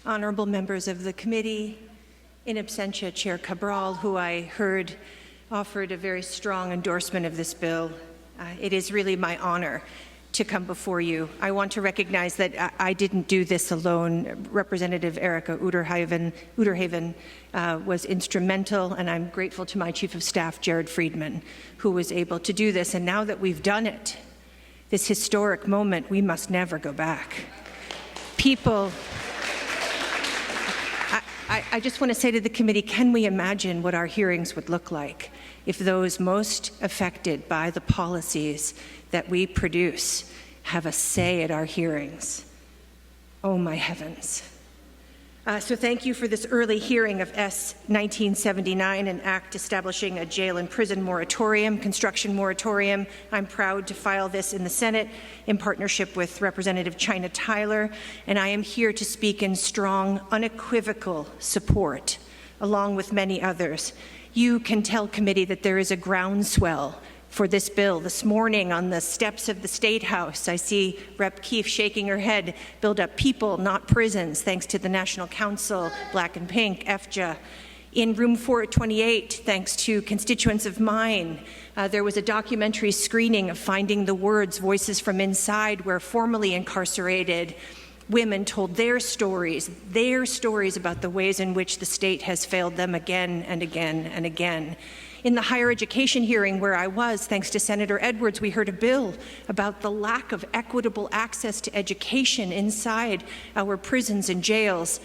honorable members of the committee, in absentia Chair Cabral, who I heard offered a very strong endorsement of this bill. It is really my honor to come before you. I want to recognize that I didn't do this alone. Representative Erica Uderhaven was instrumental, and I'm grateful to my Chief of Staff, Jared Friedman, who was able to do this. And now that we've done it, this historic moment, we must never go back. People, I just want to say to the committee, can we imagine what our hearings would look like if those most affected by the policies that we produce have a say at our hearings? Oh, my heavens. So thank you for this early hearing of S. 1979, an act establishing a jail and prison moratorium, construction moratorium. I'm proud to file this in the Senate in partnership with Representative China Tyler, and I am here to speak in strong, unequivocal support, along with many others. You can tell committee that there is a groundswell for this bill. This morning on the steps of the State House, I see Rep. Keefe shaking her head, build up people, not prisons, thanks to the National Council, Black and Pink, FJA. In room 428, thanks to constituents of mine, there was a documentary screening of Finding the Words, Voices from Inside, where formerly incarcerated women told their stories about the ways in which the state has failed them again and again and again. In the higher education hearing where I was, thanks to Senator Edwards, we heard a bill about the lack of equitable access to education inside our prisons and jails.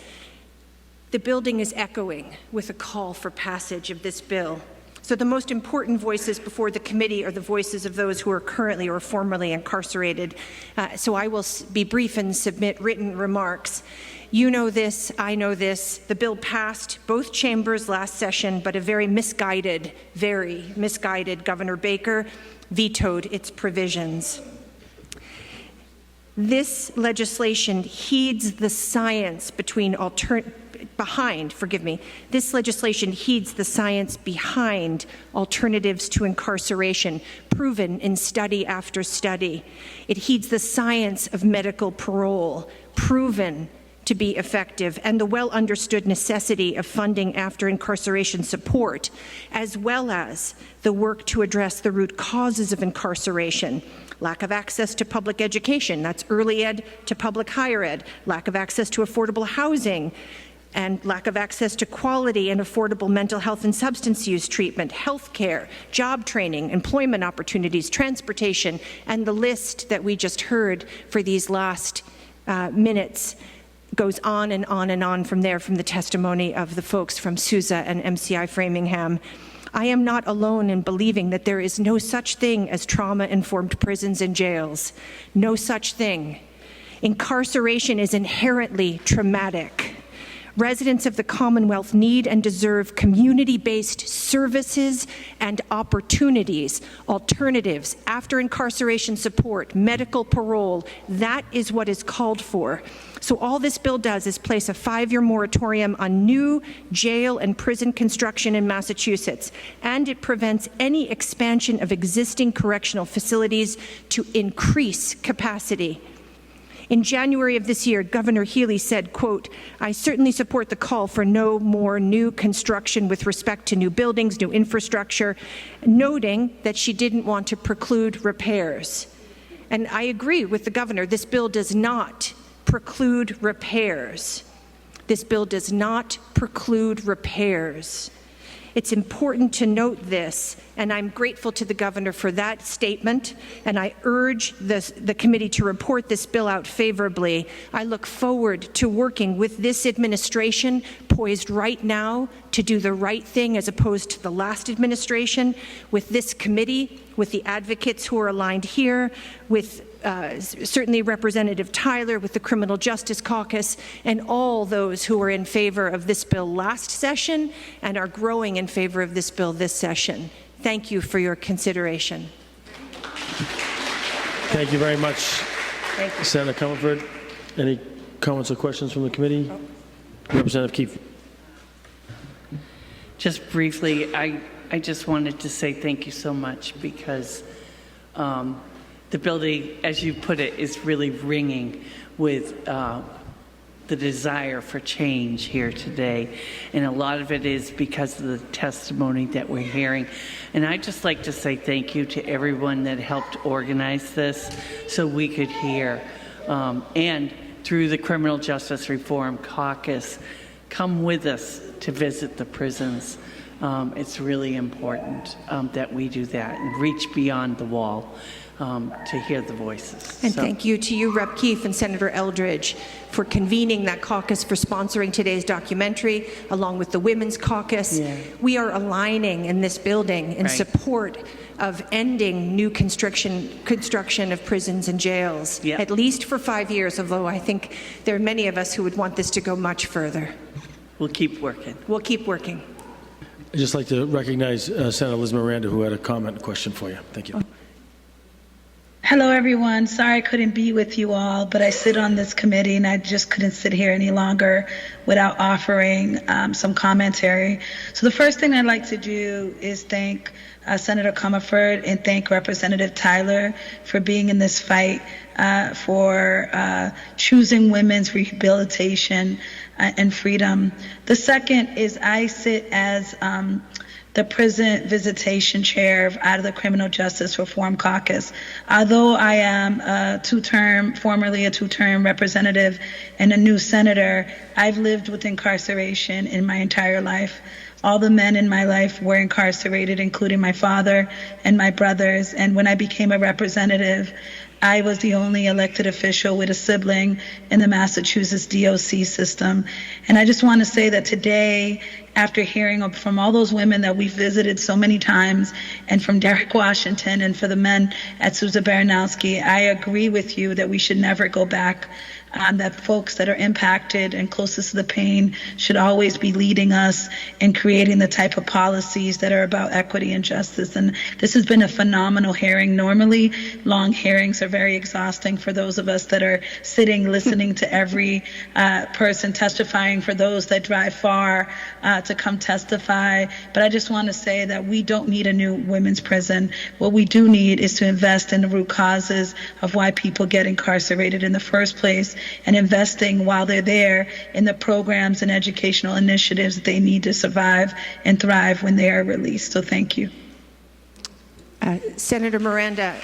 The building is echoing with a call for passage of this bill. So the most important voices before the committee are the voices of those who are currently or formerly incarcerated. So I will be brief and submit written remarks. You know this, I know this. The bill passed both chambers last session, but a very misguided Governor Baker vetoed its provisions. This legislation heeds the science behind alternatives to incarceration, proven in study after study. It heeds the science of medical parole, proven to be effective, and the well-understood necessity of funding after incarceration support, as well as the work to address the root causes of incarceration. Lack of access to public education, that's early ed to public higher ed, lack of access to affordable housing, and lack of access to quality and affordable mental health and substance use treatment, health care, job training, employment opportunities, transportation, and the list that we just heard for these last minutes goes on and on and on from there, from the testimony of the folks from SUSA and MCI Framingham. I am not alone in believing that there is no such thing as trauma-informed prisons and jails. No such thing. Incarceration is inherently traumatic. Residents of the Commonwealth need and deserve community-based services and opportunities, alternatives, after incarceration support, medical parole. That is what is called for. So all this bill does is place a 5-year moratorium on new jail and prison construction in Massachusetts, and it prevents any expansion of existing correctional facilities to increase capacity. In January of this year, Governor Healy said, quote, "I certainly support the call for no more new construction with respect to new buildings, new infrastructure," noting that she didn't want to preclude repairs. And I agree with the governor. This bill does not preclude repairs. This bill does not preclude repairs. It's important to note this, and I'm grateful to the governor for that statement, and I urge the committee to report this bill out favorably. I look forward to working with this administration, poised right now to do the right thing as opposed to the last administration, with this committee, with the advocates who are aligned here, with certainly Representative Tyler, with the Criminal Justice Caucus, and all those who were in favor of this bill last session and are growing in favor of this bill this session. Thank you for your consideration. Thank you very much, Senator Comerford. Any comments or questions from the committee? Representative Keefe. Just briefly, I just wanted to say thank you so much, because the building, as you put it, is really ringing with the desire for change here today. And a lot of it is because of the testimony that we're hearing. And I'd just like to say thank you to everyone that helped organize this so we could hear. And through the Criminal Justice Reform Caucus, come with us to visit the prisons. It's really important that we do that and reach beyond the wall to hear the voices. And thank you to you, Rep. Keefe and Senator Eldridge, for convening that caucus, for sponsoring today's documentary, along with the Women's Caucus. Yeah. We are aligning in this building in support of ending new construction of prisons and jails, Yep. at least for 5 years, although I think there are many of us who would want this to go much further. We'll keep working. We'll keep working. I'd just like to recognize Senator Liz Miranda, who had a comment and question for you. Thank you. Hello, everyone. Sorry I couldn't be with you all, but I sit on this committee and I just couldn't sit here any longer without offering some commentary. So the first thing I'd like to do is thank Senator Comerford and thank Representative Tyler for being in this fight for choosing women's rehabilitation and freedom. The second is I sit as the prison visitation chair out of the Criminal Justice Reform Caucus. Although I am formerly a two-term representative and a new senator, I've lived with incarceration in my entire life. All the men in my life were incarcerated, including my father and my brothers. And when I became a representative, I was the only elected official with a sibling in the Massachusetts DOC system. And I just want to say that today, after hearing from all those women that we've visited so many times, and from Derek Washington and for the men at Sousa Baranowski, I agree with you that we should never go back. That folks that are impacted and closest to the pain should always be leading us in creating the type of policies that are about equity and justice. And this has been a phenomenal hearing. Normally, long hearings are very exhausting for those of us that are sitting, listening to every person testifying, for those that drive far to come testify. But I just want to say that we don't need a new women's prison. What we do need is to invest in the root causes of why people get incarcerated in the first place, and investing while they're there in the programs and educational initiatives that they need to survive and thrive when they are released. So thank you. Senator Miranda,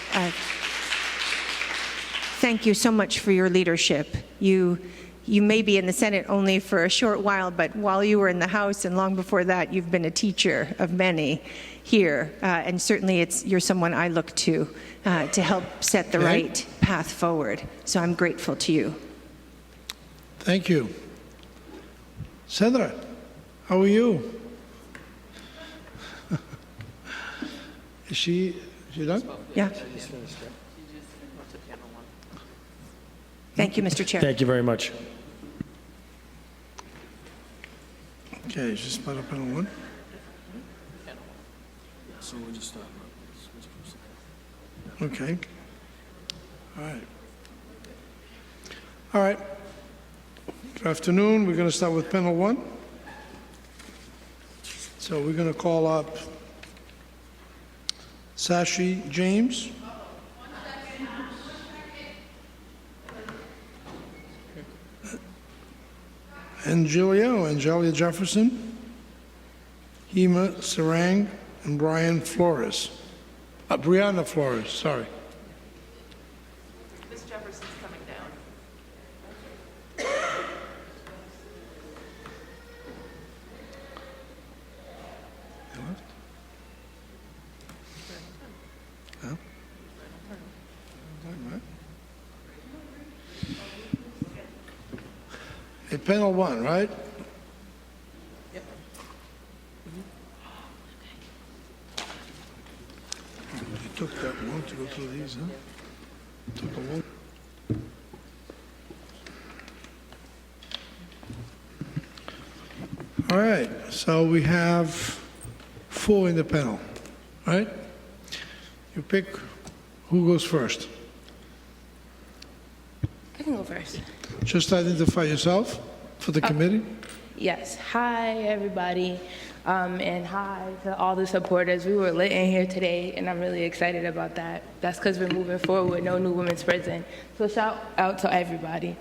thank you so much for your leadership. You may be in the Senate only for a short while, but while you were in the House and long before that, you've been a teacher of many here. And certainly you're someone I look to help set the right path forward. So I'm grateful to you. Thank you. Sandra, how are you? Is she done? Yeah. Thank you, Mr. Chair. Thank you very much. Okay, she's part of panel one. So we'll just start. Okay. All right. All right. Good afternoon. We're going to start with panel one. So we're going to call up Sashi James. Angelia Jefferson, Hema Sarang, and Brianna Flores, sorry. Ms. Jefferson's coming down. You left? No? Right. Hey, panel one, right? Yep. You took that long to go through these, huh? Took a long. All right, so we have 4 in the panel, right? You pick who goes first. I can go first. Just identify yourself for the committee. Yes. Hi, everybody. And hi to all the supporters. We were lit in here today, and I'm really excited about that. That's because we're moving forward with no new women's prison. So shout out to everybody.